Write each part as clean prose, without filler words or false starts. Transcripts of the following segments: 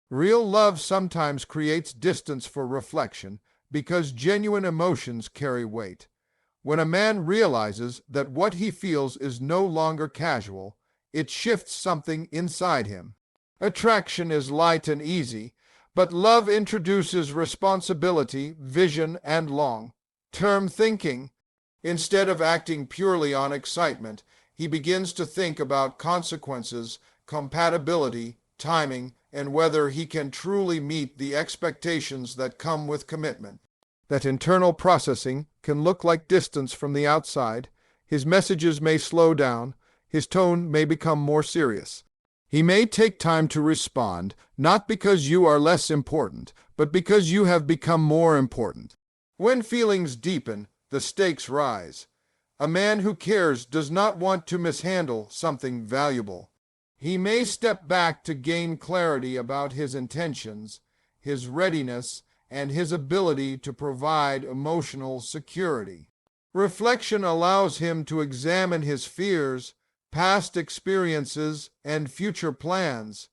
Real love sometimes creates distance for reflection because genuine emotions carry weight. When a man realizes that what he feels is no longer casual, it shifts something inside him. Attraction is light and easy, but love introduces responsibility, vision, and long-term thinking. Instead of acting purely on excitement, he begins to think about consequences, compatibility, timing, and whether he can truly meet the expectations that come with commitment. That internal processing can look like distance from the outside. His messages may slow down, his tone may become more serious. He may take time to respond, not because you are less important, but because you have become more important. When feelings deepen, the stakes rise. A man who cares does not want to mishandle something valuable. He may step back to gain clarity about his intentions, his readiness, and his ability to provide emotional security. Reflection allows him to examine his fears, past experiences, and future plans.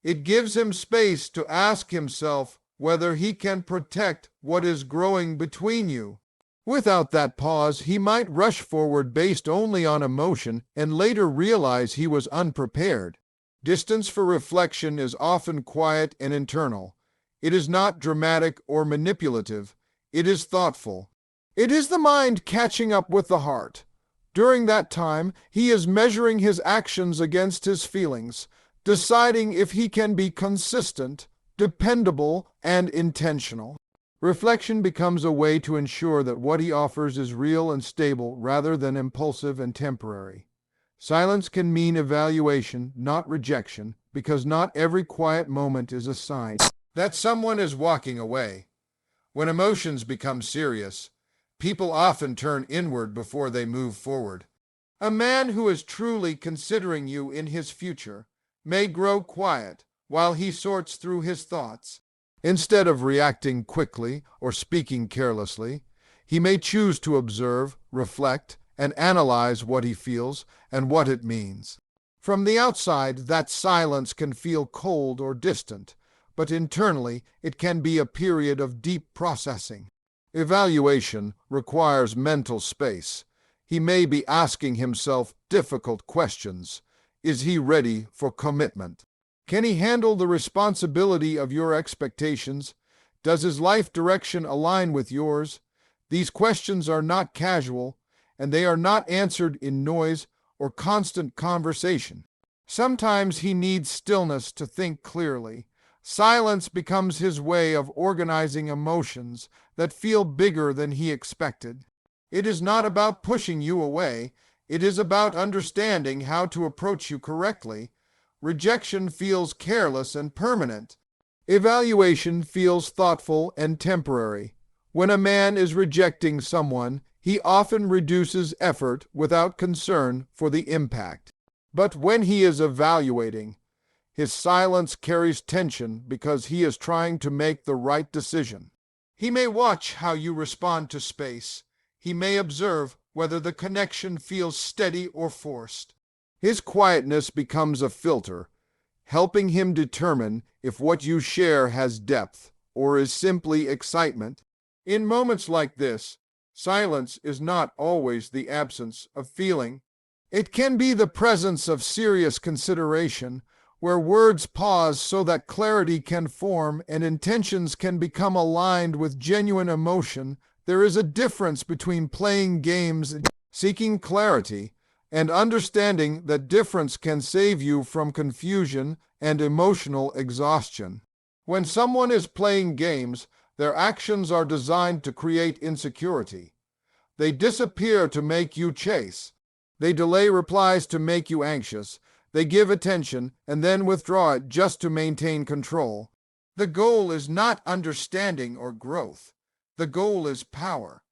It gives him space to ask himself whether he can protect what is growing between you. Without that pause, he might rush forward based only on emotion and later realize he was unprepared. Distance for reflection is often quiet and internal. It is not dramatic or manipulative. It is thoughtful. It is the mind catching up with the heart. During that time, he is measuring his actions against his feelings, deciding if he can be consistent, dependable, and intentional. Reflection becomes a way to ensure that what he offers is real and stable rather than impulsive and temporary. Silence can mean evaluation, not rejection, because not every quiet moment is a sign that someone is walking away. When emotions become serious, people often turn inward before they move forward. A man who is truly considering you in his future may grow quiet while he sorts through his thoughts. Instead of reacting quickly or speaking carelessly, he may choose to observe, reflect, and analyze what he feels and what it means. From the outside, that silence can feel cold or distant, but internally it can be a period of deep processing. Evaluation requires mental space. He may be asking himself difficult questions. Is he ready for commitment? Can he handle the responsibility of your expectations? Does his life direction align with yours? These questions are not casual, and they are not answered in noise or constant conversation. Sometimes he needs stillness to think clearly. Silence becomes his way of organizing emotions that feel bigger than he expected. It is not about pushing you away. It is about understanding how to approach you correctly. Rejection feels careless and permanent. Evaluation feels thoughtful and temporary. When a man is rejecting someone, he often reduces effort without concern for the impact. But when he is evaluating, his silence carries tension because he is trying to make the right decision. He may watch how you respond to space. He may observe whether the connection feels steady or forced. His quietness becomes a filter, helping him determine if what you share has depth or is simply excitement. In moments like this, silence is not always the absence of feeling. It can be the presence of serious consideration, where words pause so that clarity can form and intentions can become aligned with genuine emotion. There is a difference between playing games and seeking clarity, and understanding that difference can save you from confusion and emotional exhaustion. When someone is playing games, their actions are designed to create insecurity. They disappear to make you chase. They delay replies to make you anxious. They give attention and then withdraw it just to maintain control. The goal is not understanding or growth. The goal is power.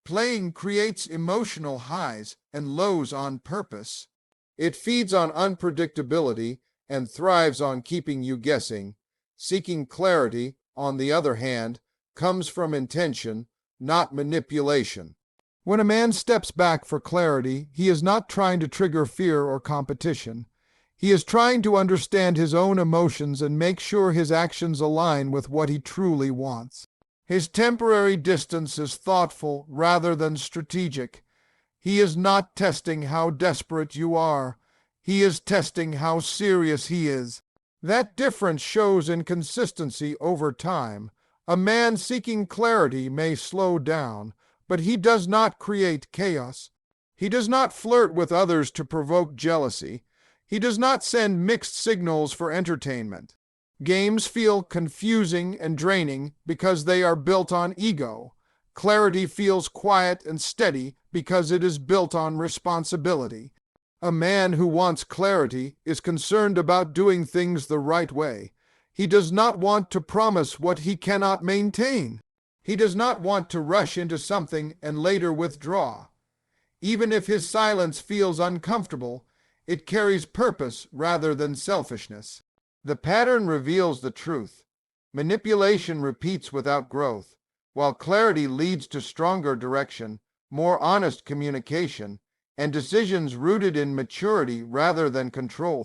Playing creates emotional highs and lows on purpose. It feeds on unpredictability and thrives on keeping you guessing. Seeking clarity, on the other hand, comes from intention, not manipulation. When a man steps back for clarity, he is not trying to trigger fear or competition. He is trying to understand his own emotions and make sure his actions align with what he truly wants. His temporary distance is thoughtful rather than strategic. He is not testing how desperate you are. He is testing how serious he is. That difference shows in consistency over time. A man seeking clarity may slow down, but he does not create chaos. He does not flirt with others to provoke jealousy. He does not send mixed signals for entertainment. Games feel confusing and draining because they are built on ego. Clarity feels quiet and steady because it is built on responsibility. A man who wants clarity is concerned about doing things the right way. He does not want to promise what he cannot maintain. He does not want to rush into something and later withdraw. Even if his silence feels uncomfortable, it carries purpose rather than selfishness. The pattern reveals the truth. Manipulation repeats without growth, while clarity leads to stronger direction, more honest communication, and decisions rooted in maturity rather than control.